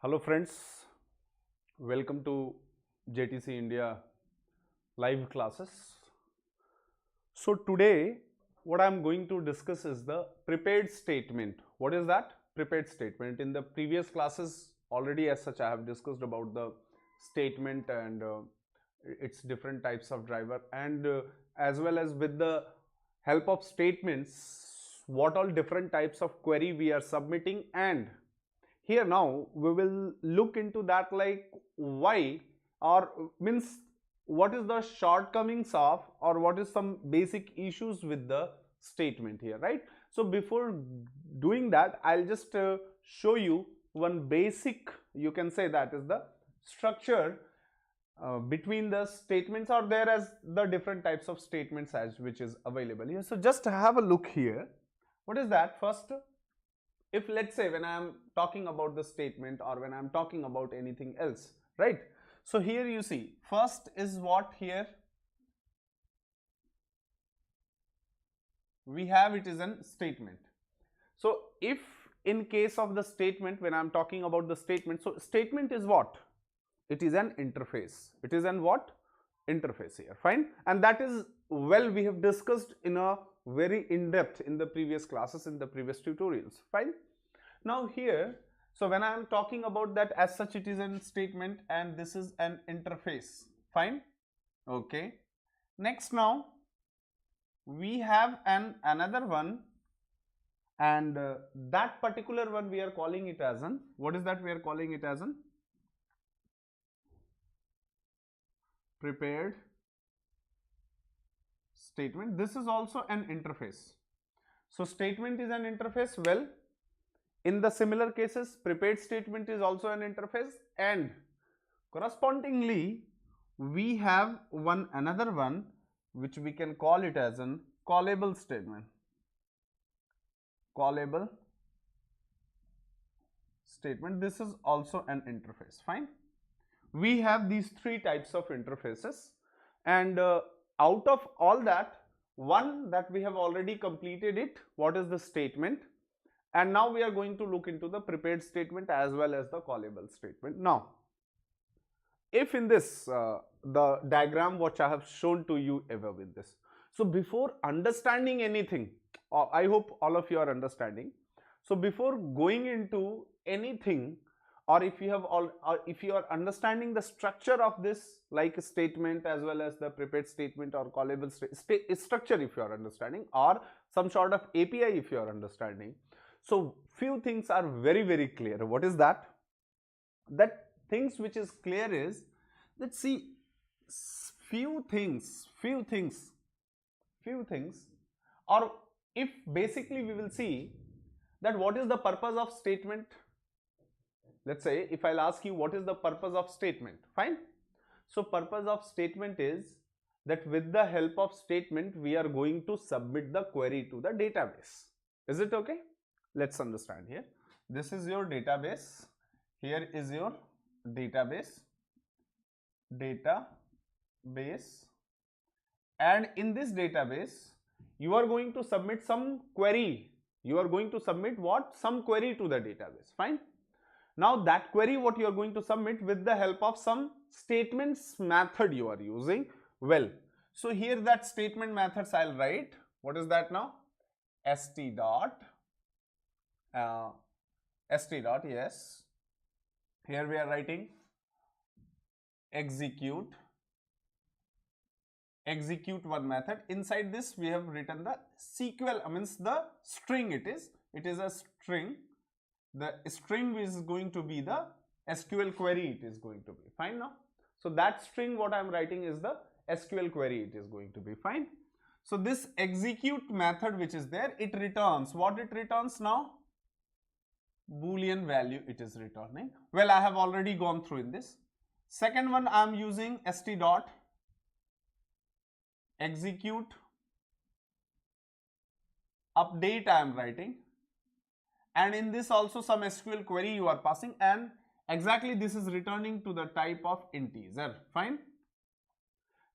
Hello friends, welcome to JTC India live classes. So today what I am going to discuss is the prepared statement. What is that? Prepared statement. In the previous classes already as such I have discussed about the statement and its different types of driver, and as well as with the help of statements what all different types of query we are submitting. And here now we will look into that, like why, or means what is the shortcomings of, or what is some basic issues with the statement here, right? So before doing that, I'll just show you one basic, you can say, that is the structure between the statements, or there as the different types of statements as which is available here. So just have a look here. What is that? First, if let's say when I am talking about the statement or when I am talking about anything else, right? So here you see, first is what here we have, it is a statement. So if in case of the statement, when I am talking about the statement, so statement is what? It is an interface. It is an what? Interface here, fine. And that is, well, we have discussed in a very in-depth in the previous classes, in the previous tutorials, fine. Now here, so when I am talking about that, as such it is a statement and this is an interface, fine, okay. Next, now we have another one, and that particular one we are calling it as an, what is that? We are calling it as an prepared statement. This is also an interface. So statement is an interface. Well, in the similar cases, prepared statement is also an interface, and correspondingly we have another one which we can call it as an callable statement. Callable statement, this is also an interface, fine. We have these three types of interfaces, and out of all that, one that we have already completed it, what is the statement, and now we are going to look into the prepared statement as well as the callable statement. Now if in this the diagram which I have shown to you ever with this, so before understanding anything, I hope all of you are understanding, so before going into anything, or if you have all, or if you are understanding the structure of this, like a statement as well as the prepared statement or callable structure, if you are understanding, or some sort of API if you are understanding, so few things are very clear. What is that? That things which is clear is, let's see, few things, or if basically we will see that what is the purpose of statement. Let's say if I'll ask you what is the purpose of statement, fine. So purpose of statement is that with the help of statement we are going to submit the query to the database. Is it okay? Let's understand here. This is your database, here is your database, and in this database you are going to submit some query. You are going to submit what? Some query to the database, fine. Now that query what you are going to submit with the help of some statements method you are using. Well, so here that statement methods I'll write. What is that now? st dot, yes, here we are writing execute one method. Inside this we have written the SQL, means the string. It is a string. The string is going to be the SQL query, it is going to be, fine. Now so that string what I am writing is the SQL query, it is going to be, fine. So this execute method which is there, it returns what? It returns now Boolean value, it is returning. Well, I have already gone through in this. Second one, I am using st dot execute update I am writing, and in this also some SQL query you are passing, and exactly this is returning to the type of integer, fine.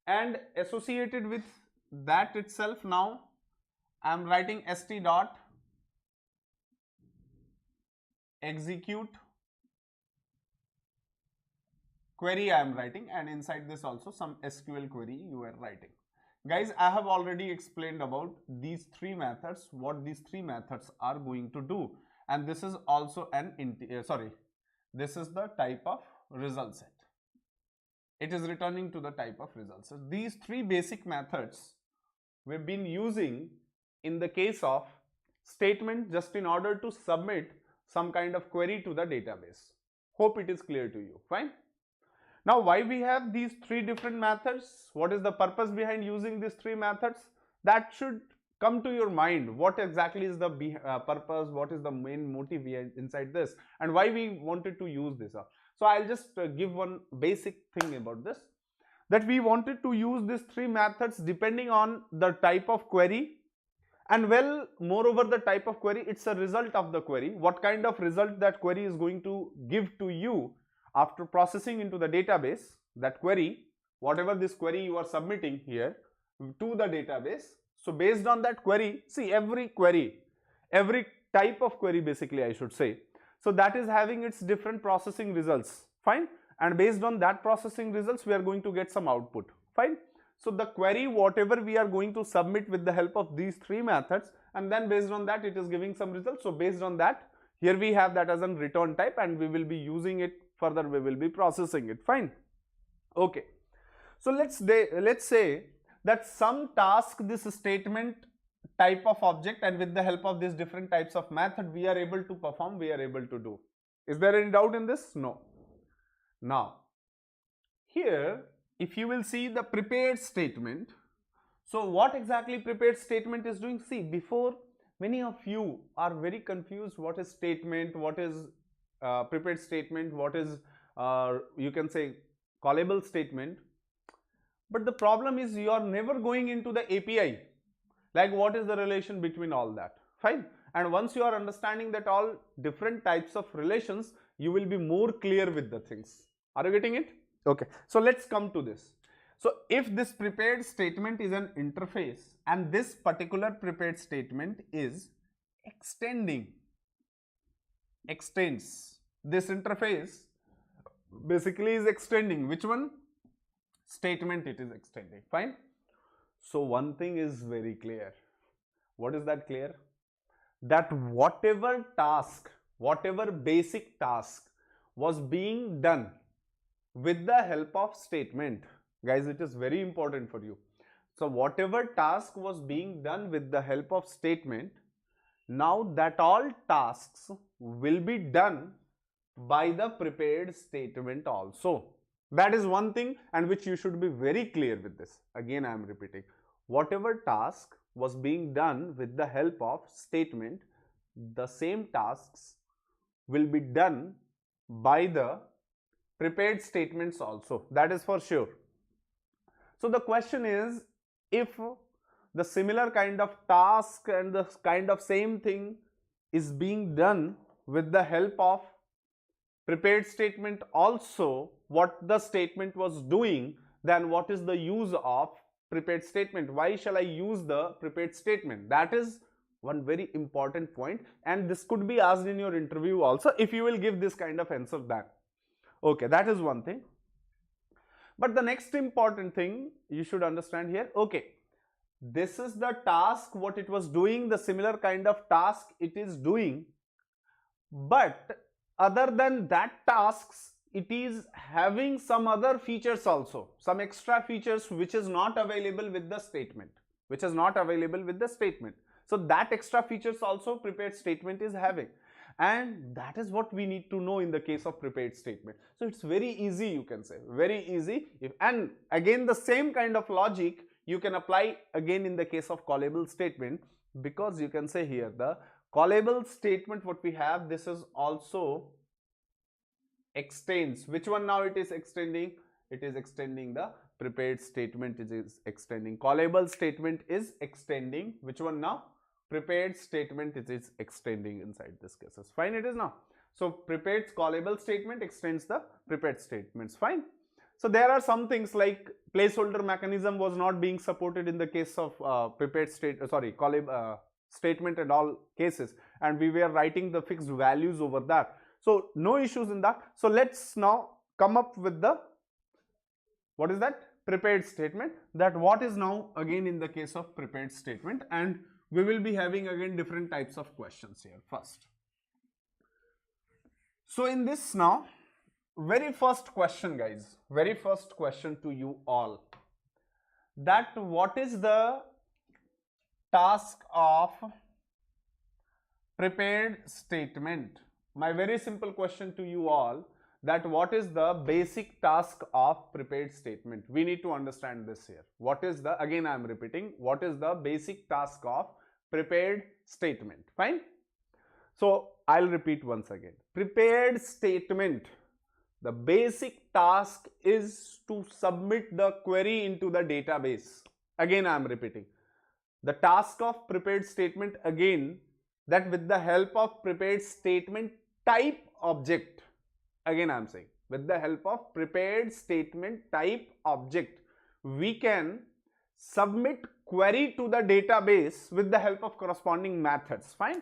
And associated with that itself, now I am writing st dot execute query I am writing, and inside this also some SQL query you are writing. Guys, I have already explained about these three methods, what these three methods are going to do, and this is also an this is the type of result set. It is returning to the type of results. So these three basic methods we've been using in the case of statement just in order to submit some kind of query to the database. Hope it is clear to you. Fine. Now, why we have these three different methods? What is the purpose behind using these three methods? That should come to your mind. What exactly is the purpose? What is the main motive inside this? And why we wanted to use this? So I'll just give one basic thing about this, that we wanted to use these three methods depending on the type of query, and well, moreover the type of query, it's a result of the query, what kind of result that query is going to give to you after processing into the database. That query, whatever this query you are submitting here to the database, so based on that query, see every type of query basically I should say, so that is having its different processing results, fine, and based on that processing results we are going to get some output, fine. So the query whatever we are going to submit with the help of these three methods, and then based on that it is giving some results. So based on that, here we have that as a return type, and we will be using it further, we will be processing it, fine. Okay, so let's say that some task, this statement type of object, and with the help of these different types of method we are able to perform, we are able to do. Is there any doubt in this? No. Now here if you will see the prepared statement, so what exactly prepared statement is doing? See, before many of you are very confused, what is statement, what is prepared statement, what is you can say callable statement, but the problem is you are never going into the API, like what is the relation between all that, fine. And once you are understanding that all different types of relations, you will be more clear with the things. Are you getting it? Okay, so let's come to this. So if this prepared statement is an interface, and this particular prepared statement is extends this interface, basically is extending which one? Statement it is extending, fine. So one thing is very clear. What is that clear? That whatever task, whatever basic task was being done with the help of statement, guys, it is very important for you. So whatever task was being done with the help of statement, now that all tasks will be done by the prepared statement also. That is one thing, and which you should be very clear with this. Again I am repeating, whatever task was being done with the help of statement, the same tasks will be done by the prepared statements also, that is for sure. So the question is, if the similar kind of task and the kind of same thing is being done with the help of prepared statement also, what the statement was doing, then what is the use of prepared statement? Why shall I use the prepared statement? That is one very important point, and this could be asked in your interview also if you will give this kind of answer that. Okay, that is one thing. But the next important thing you should understand here, okay, this is the task what it was doing, the similar kind of task it is doing, but other than that tasks, it is having some other features also, some extra features which is not available with the statement, So that extra features also prepared statement is having, and that is what we need to know in the case of prepared statement. So it's very easy, you can say, very easy. And again the same kind of logic you can apply again in the case of callable statement, because you can say here the callable statement what we have, this is also extends. Which one now it is extending? It is extending the prepared statement, it is extending. Callable statement is extending which one now? Prepared statement, it is extending inside this cases. Fine, it is now. So prepared callable statement extends the prepared statements, fine. So there are some things like placeholder mechanism was not being supported in the case of prepared callable statement and all cases, and we were writing the fixed values over that. So no issues in that. So let's now come up with the What is that? Prepared statement. That what is now again in the case of prepared statement, and we will be having again different types of questions here first. So in this now, very first question guys, very first question to you all, that what is the task of prepared statement? My very simple question to you all, that what is the basic task of prepared statement? We need to understand this here. What is the, again I am repeating, what is the basic task of prepared statement? Fine. So I'll repeat once again. Prepared statement, the basic task is to submit the query into the database. Again I am repeating. The task of prepared statement, again, that with the help of prepared statement type object, again I am saying, with the help of prepared statement type object, we can submit query to the database with the help of corresponding methods. Fine.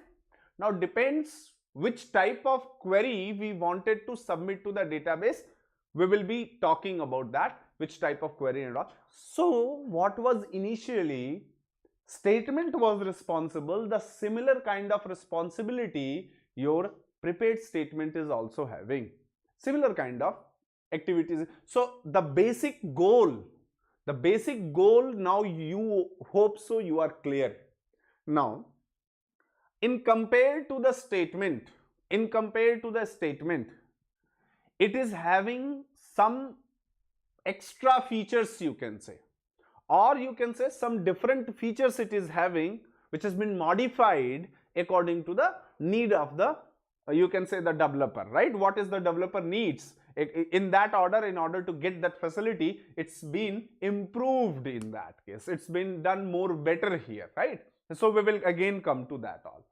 Now depends which type of query we wanted to submit to the database. We will be talking about that, which type of query and all. So what was initially statement was responsible, the similar kind of responsibility your prepared statement is also having. Similar kind of activities. So the basic goal now, you hope so you are clear. Now in compared to the statement, it is having some extra features, you can say, or you can say some different features it is having, which has been modified according to the need of the, you can say, the developer, right? What is the developer needs, in that order, in order to get that facility, it's been improved. In that case, it's been done more better here, right? So we will again come to that all.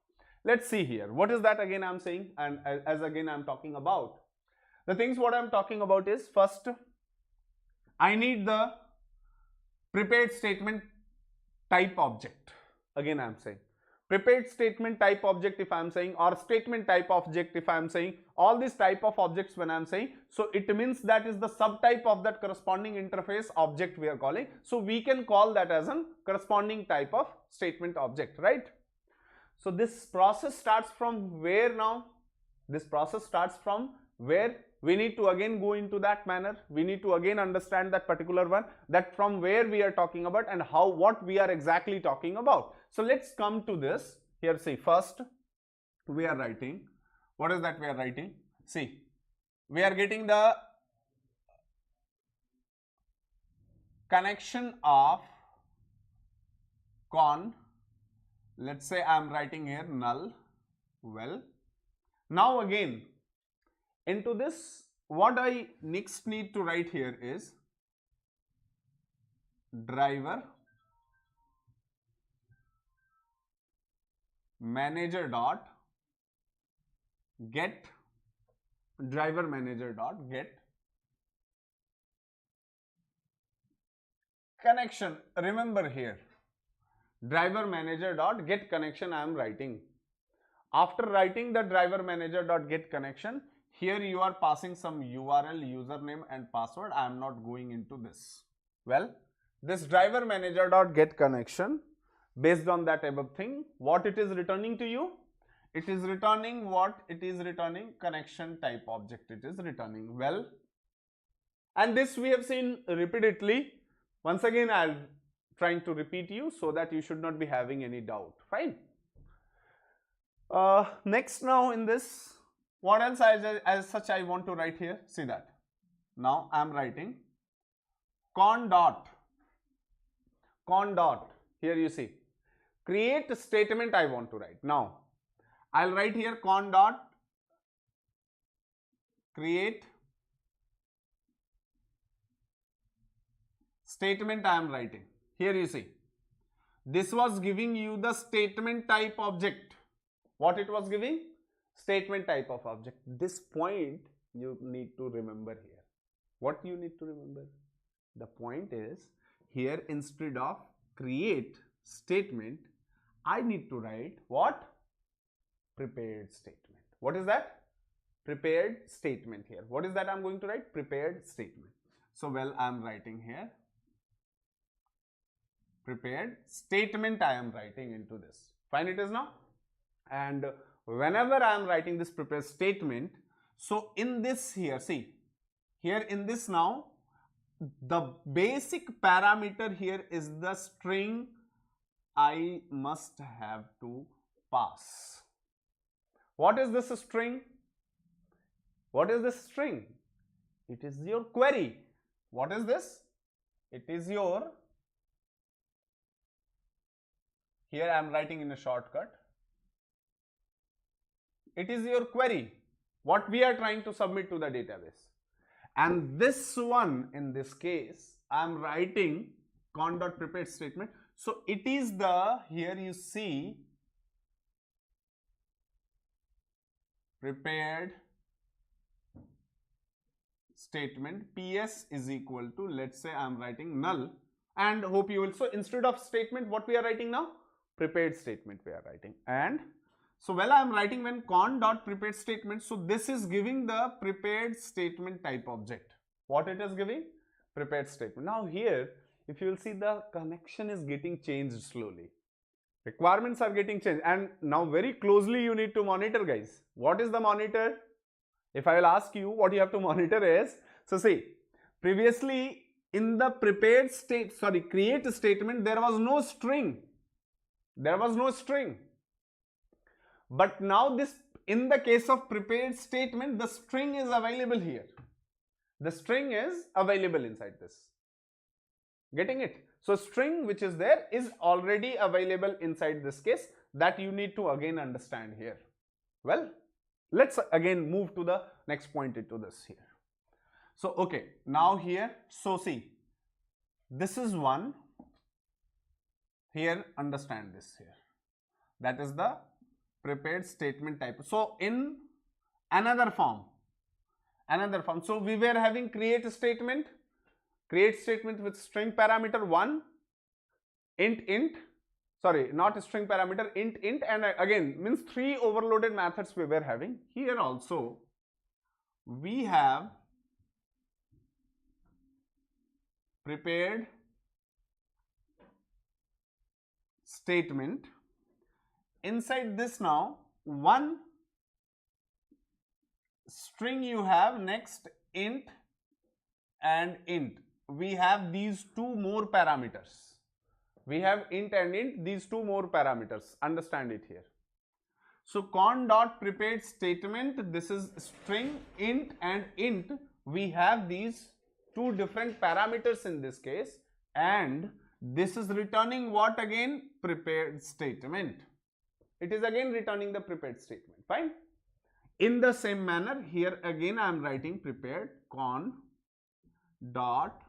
Let's see here. What is that again I'm saying, and as again I'm talking about the things. What I'm talking about is, first I need the prepared statement type object. Again I'm saying prepared statement type object if I'm saying, or statement type object if I'm saying, all these type of objects when I'm saying, so it means that is the subtype of that corresponding interface object we are calling. So we can call that as a corresponding type of statement object, right? So this process starts from where now? This process starts from where? We need to again go into that manner. We need to again understand that particular one, that from where we are talking about and how, what we are exactly talking about. So let's come to this here. See, first we are writing, what is that we are writing? See, we are getting the connection of con, let's say I am writing here null. Well, now again into this, what I next need to write here is driver manager dot get, driver manager dot get connection. Remember here, driver manager dot get connection I am writing. After writing the driver manager dot get connection, here you are passing some URL, username and password. I am not going into this. Well, this driver manager dot get connection, based on that above thing, what it is returning to you? It is returning what? It is returning connection type object. It is returning. Well, and this we have seen repeatedly. Once again, I'll trying to repeat you so that you should not be having any doubt. Fine. Next now in this, what else as such I want to write here? See that. Now I am writing con dot, here you see, create a statement I want to write. Now I'll write here con dot create statement I am writing. Here you see, this was giving you the statement type object. What it was giving? Statement type of object. This point you need to remember here. What you need to remember? The point is, here instead of create statement, I need to write what? Prepared statement. What is that? Prepared statement here. What is that I'm going to write? Prepared statement. So well, I am writing here prepared statement I am writing into this. Fine, it is now. And whenever I am writing this prepared statement, so in this here, see, here in this now, the basic parameter here is the string I must have to pass. What is this string? What is this string? It is your query. What is this? It is your, here I am writing in a shortcut. It is your query, what we are trying to submit to the database. And this one, in this case, I am writing con.prepared statement. So it is the, here you see, prepared statement ps is equal to, let's say I am writing null, and hope you will, so instead of statement, what we are writing now? Prepared statement we are writing. And so well, I am writing when con.prepared statement, so this is giving the prepared statement type object. What it is giving? Prepared statement. Now here, if you will see, the connection is getting changed slowly. Requirements are getting changed, and now very closely you need to monitor, guys. What is the monitor? If I will ask you, what you have to monitor is, so see, previously in the prepared state, sorry, create statement, there was no string. There was no string. But now this, in the case of prepared statement, the string is available here. The string is available inside this. Getting it? So string which is there is already available inside this case, that you need to again understand here. Well, let's again move to the next point into this here. So okay, now here, so see, this is one, here understand this here, that is the prepared statement type. So in another form, so we were having create statement with string parameter 1, int, sorry, not string parameter, int, and again means 3 overloaded methods we were having. Here also we have prepared statement. Inside this now, one string you have, next int and int. We have these two more parameters. We have int and int, these two more parameters. Understand it here. So con.prepared statement, this is string, int and int. We have these two different parameters in this case, and this is returning what again? Prepared statement. It is again returning the prepared statement. Fine. In the same manner, here again I am writing prepared con dot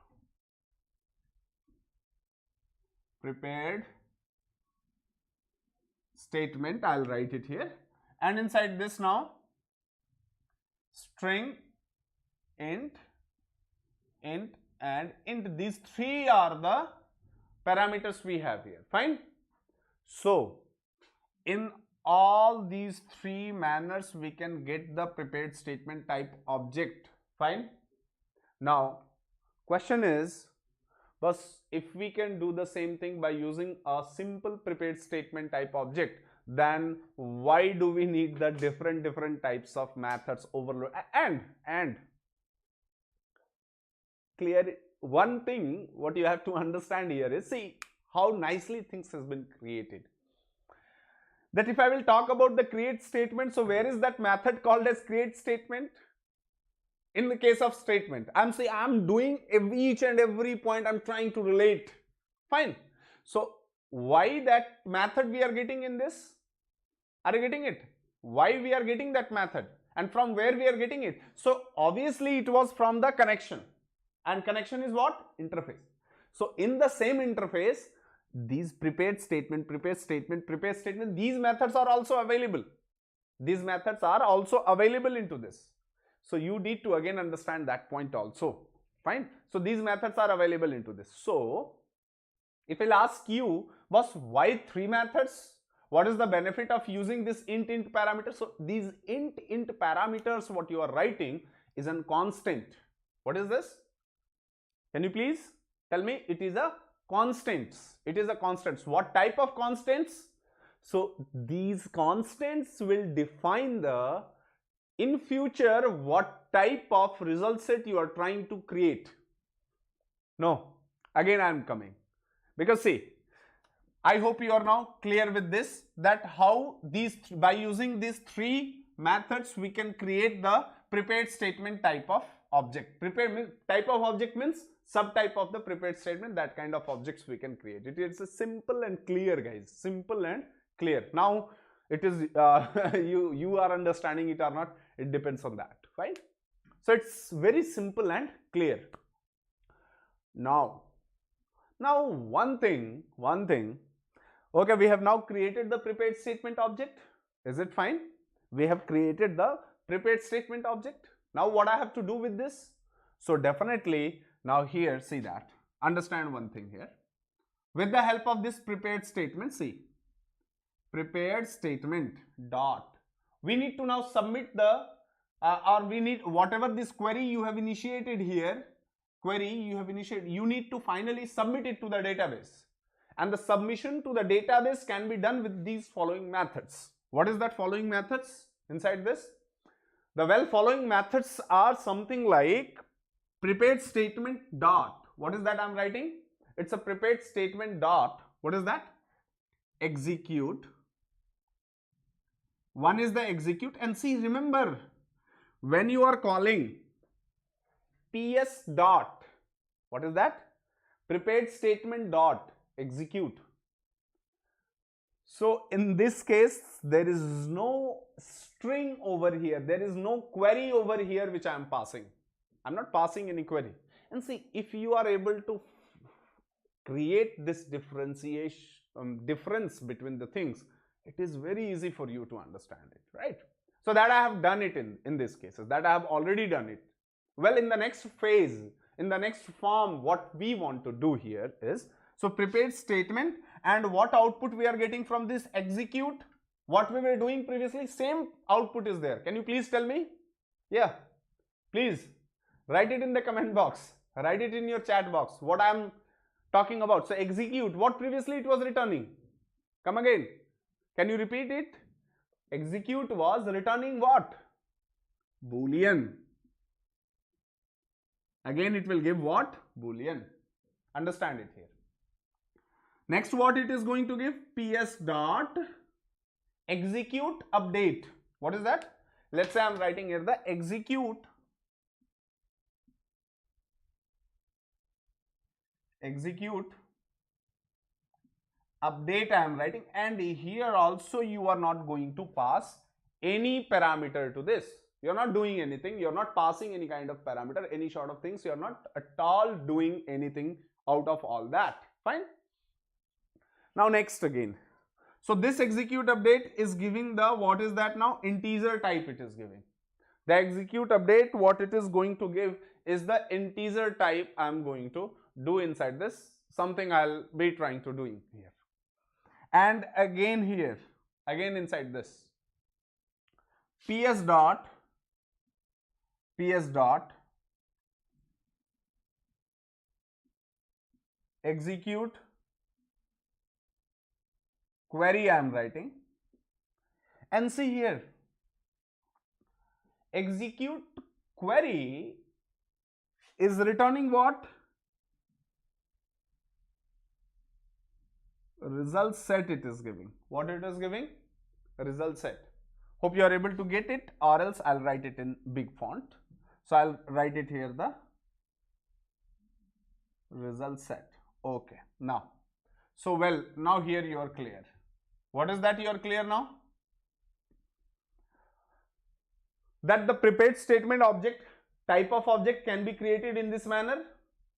prepared statement. I'll write it here, and inside this now string, int and int. These three are the parameters we have here. Fine. So in all these three manners we can get the prepared statement type object. Fine. Now question is, but if we can do the same thing by using a simple prepared statement type object, then why do we need the different types of methods overload? And clear one thing, what you have to understand here is, see how nicely things has been created. That if I will talk about the create statement, so where is that method called as create statement? In the case of statement, I'm doing each and every point I'm trying to relate. Fine. So why that method we are getting in this? Are you getting it? Why we are getting that method, and from where we are getting it? So obviously it was from the connection, and connection is what? Interface. So in the same interface, these prepared statement, these methods are also available. These methods are also available into this. So you need to again understand that point also. Fine. So these methods are available into this. So if I'll ask you, boss, why 3 methods? What is the benefit of using this int parameter? So these int parameters, what you are writing is a constant. What is this? Can you please tell me? It is a constants. It is a constants. What type of constants? So these constants will define the in future what type of result set you are trying to create. No, again I am coming, because see, I hope you are now clear with this, that how these by using these three methods we can create the prepared statement type of object. Prepared type of object means subtype of the prepared statement. That kind of objects we can create. It is a simple and clear, guys. Simple and clear. Now it is you are understanding it or not, it depends on that, right? So it's very simple and clear. Now one thing, okay, we have now created the prepared statement object. Is it fine? We have created the prepared statement object. Now what I have to do with this? So definitely now here, see that, understand one thing here. With the help of this prepared statement, see, prepared statement dot, we need to now submit the or we need whatever this query you have initiated here, you need to finally submit it to the database, and the submission to the database can be done with these following methods. What is that following methods inside this? The following methods are something like prepared statement dot, what is that I'm writing? It's a prepared statement dot, what is that? Execute. One is the execute, and see, remember, when you are calling ps dot, what is that? Prepared statement dot execute. So in this case there is no string over here, there is no query over here which I am passing. I'm not passing any query. And see, if you are able to create this differentiation, difference between the things, it is very easy for you to understand it, right? So that I have done it in this case, that I have already done it. Well, in the next phase, in the next form, what we want to do here is, so prepared statement, and what output we are getting from this execute, what we were doing previously, same output is there. Can you please tell me? Yeah, please write it in the comment box, write it in your chat box what I am talking about. So execute, what previously it was returning? Come again, can you repeat it? Execute was returning what? Boolean. Again it will give what? Boolean. Understand it here. Next, what it is going to give? ps dot execute update. What is that? Let's say I'm writing here the execute update I am writing, and here also you are not going to pass any parameter to this. You are not doing anything, you are not passing any kind of parameter, any sort of things, you are not at all doing anything out of all that. Fine. Now next again, so this execute update is giving the, what is that now? Integer type it is giving. The execute update, what it is going to give is the integer type I am going to do inside this, something I'll be trying to doing here. And again here, again inside this, ps dot execute query I am writing, and see here, execute query is returning what? Result set it is giving. What it is giving? Result set. Hope you are able to get it, or else I'll write it in big font. So I'll write it here, the result set. Okay, now, so well, now here you are clear. What is that you are clear now? That the prepared statement object, type of object can be created in this manner.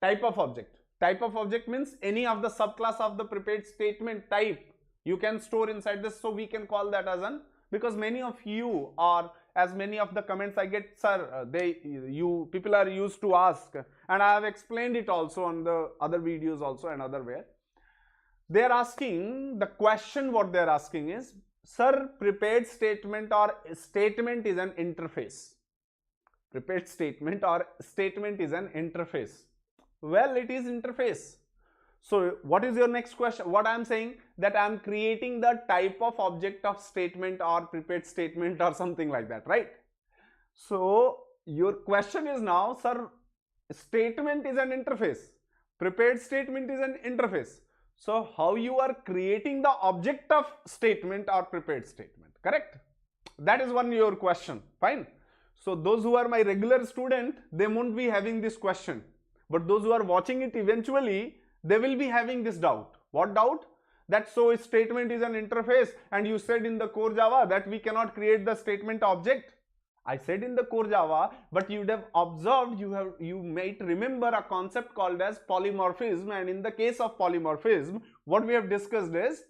Type of object. Type of object means any of the subclass of the prepared statement type you can store inside this. So we can call that as an, because many of you, or as many of the comments I get, sir, you people are used to ask, and I have explained it also on the other videos also and otherwhere. They are asking, the question what they are asking is, sir, prepared statement or statement is an interface. Prepared statement or statement is an interface. Well, it is interface. So what is your next question? What I am saying, that I am creating the type of object of statement or prepared statement or something like that, right? So your question is now, sir, statement is an interface, prepared statement is an interface. So how you are creating the object of statement or prepared statement, correct? That is one your question, fine. So those who are my regular student, they won't be having this question, but those who are watching it eventually, they will be having this doubt. What doubt? That so statement is an interface, and you said in the core Java that we cannot create the statement object. I said in the core Java, but you'd have observed, you might remember a concept called as polymorphism, and in the case of polymorphism, what we have discussed is,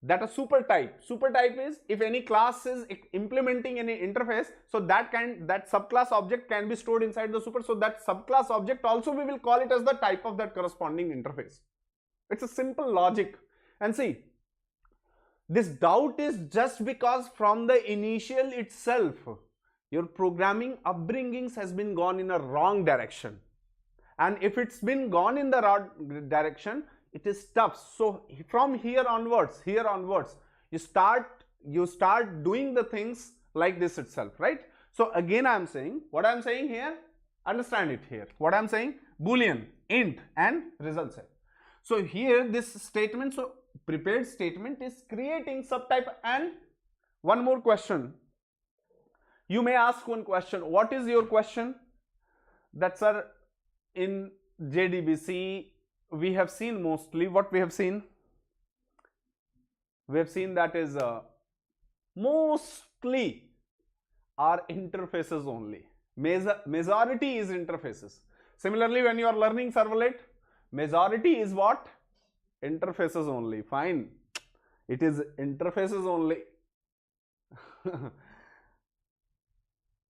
that a super type is if any class is implementing any interface, so that subclass object can be stored inside the super, so that subclass object also we will call it as the type of that corresponding interface. It's a simple logic. And see, this doubt is just because from the initial itself, your programming upbringings has been gone in a wrong direction. And if it's been gone in the wrong direction, it is tough. So from here onwards, you start doing the things like this itself, right? So again, I am saying, what I am saying here, understand it here. What I am saying, Boolean, int and result set. So here this statement, so prepared statement is creating subtype. And one more question, you may ask one question. What is your question? That sir, in JDBC we have seen mostly, what we have seen that is mostly are interfaces only. Majority is interfaces. Similarly, when you are learning servlet, majority is what? Interfaces only. Fine, it is interfaces only.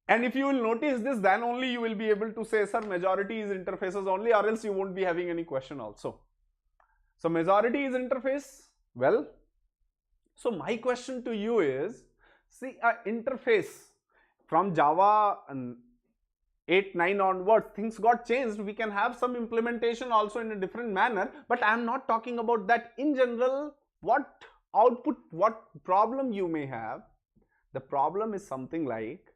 And if you will notice this, then only you will be able to say, sir, majority is interfaces only, or else you won't be having any question also. So majority is interface. Well, so my question to you is, see, interface from Java 8, 9 onwards, things got changed. We can have some implementation also in a different manner, but I am not talking about that. In general, what output, what problem you may have, the problem is something like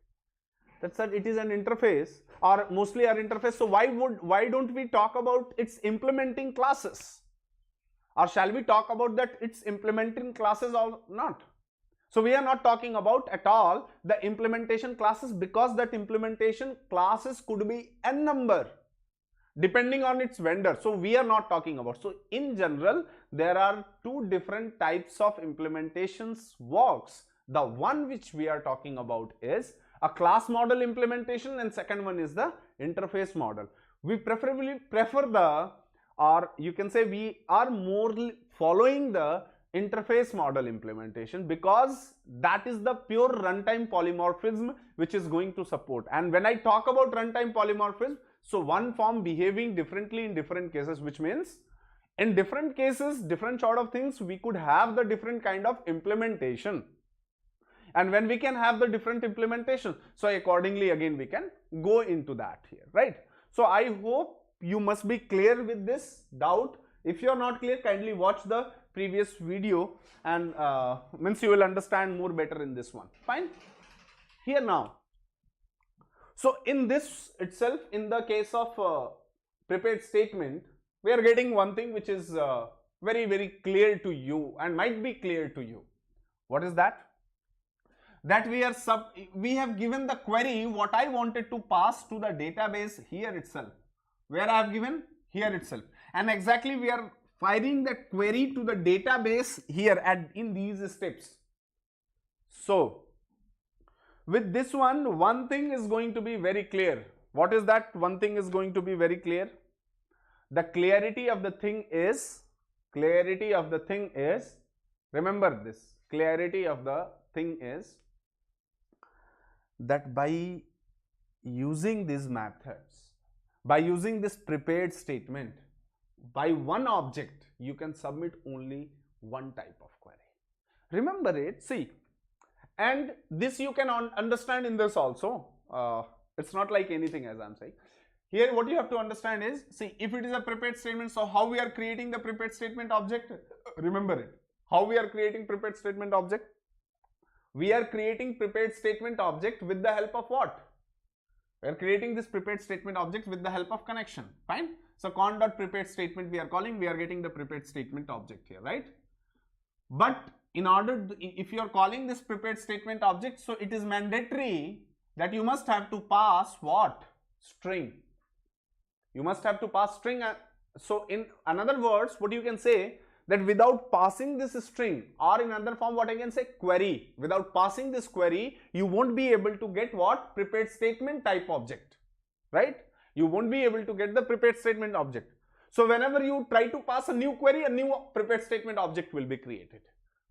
that, sir, it is an interface, or mostly our interface. So why don't we talk about its implementing classes, or shall we talk about that it's implementing classes or not? So we are not talking about at all the implementation classes, because that implementation classes could be n number depending on its vendor. So we are not talking about. So in general, there are two different types of implementations works. The one which we are talking about is a class model implementation, and second one is the interface model. We preferably prefer the, or you can say we are more following the interface model implementation, because that is the pure runtime polymorphism which is going to support. And when I talk about runtime polymorphism, so one form behaving differently in different cases, which means in different cases, different sort of things, we could have the different kind of implementation. And when we can have the different implementation, so accordingly again we can go into that here, right? So I hope you must be clear with this doubt. If you are not clear, kindly watch the previous video, and means you will understand more better in this one. Fine. Here now, so in this itself, in the case of prepared statement, we are getting one thing which is very, very clear to you and might be clear to you. What is that? That we have given the query what I wanted to pass to the database here itself, where I have given here itself, and exactly we are firing that query to the database here in these steps. So with this one thing is going to be very clear. What is that? One thing is going to be very clear. The clarity of the thing is, remember this, clarity of the thing is that by using these methods, by using this prepared statement, by one object, you can submit only one type of query. Remember it, see, and this you can understand in this also. It's not like anything, as I'm saying. Here what you have to understand is, see, if it is a prepared statement, so how we are creating the prepared statement object? Remember it. How we are creating prepared statement object? We are creating prepared statement object with the help of what? We are creating this prepared statement object with the help of connection. Fine. So con.prepared statement we are calling, we are getting the prepared statement object here, right? But in order to, if you are calling this prepared statement object, so it is mandatory that you must have to pass what? String. You must have to pass string. So in another words, what you can say, that without passing this string, or in another form what I can say, query, without passing this query, you won't be able to get what? Prepared statement type object, right? You won't be able to get the prepared statement object. So whenever you try to pass a new query, a new prepared statement object will be created.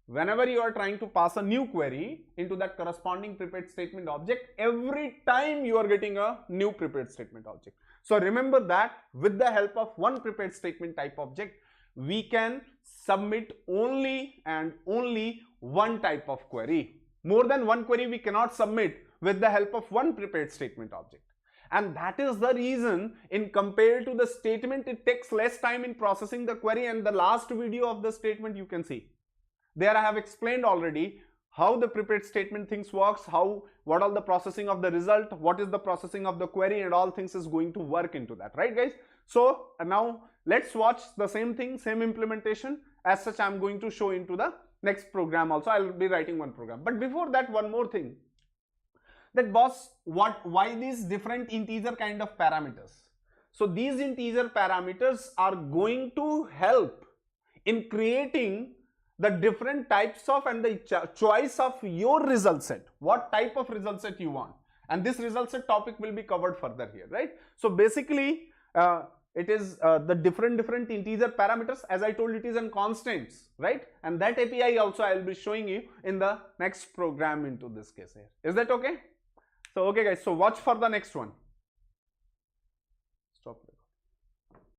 Whenever you are trying to pass a new query into that corresponding prepared statement object, every time you are getting a new prepared statement object. So remember that with the help of one prepared statement type object, we can submit only and only one type of query. More than one query we cannot submit with the help of one prepared statement object. And that is the reason, in compared to the statement, it takes less time in processing the query. And the last video of the statement you can see. There I have explained already how the prepared statement things works, what all the processing of the result, what is the processing of the query, and all things is going to work into that, right guys? So now let's watch the same thing, same implementation. As such, I'm going to show into the next program also. I'll be writing one program. But before that, one more thing. That boss, why these different integer kind of parameters? So these integer parameters are going to help in creating the different types of and the choice of your result set. What type of result set you want? And this result set topic will be covered further here, right? So basically, it is the different integer parameters. As I told, it is in constants, right? And that API also I will be showing you in the next program into this case here. Is that okay? So okay guys, so watch for the next one.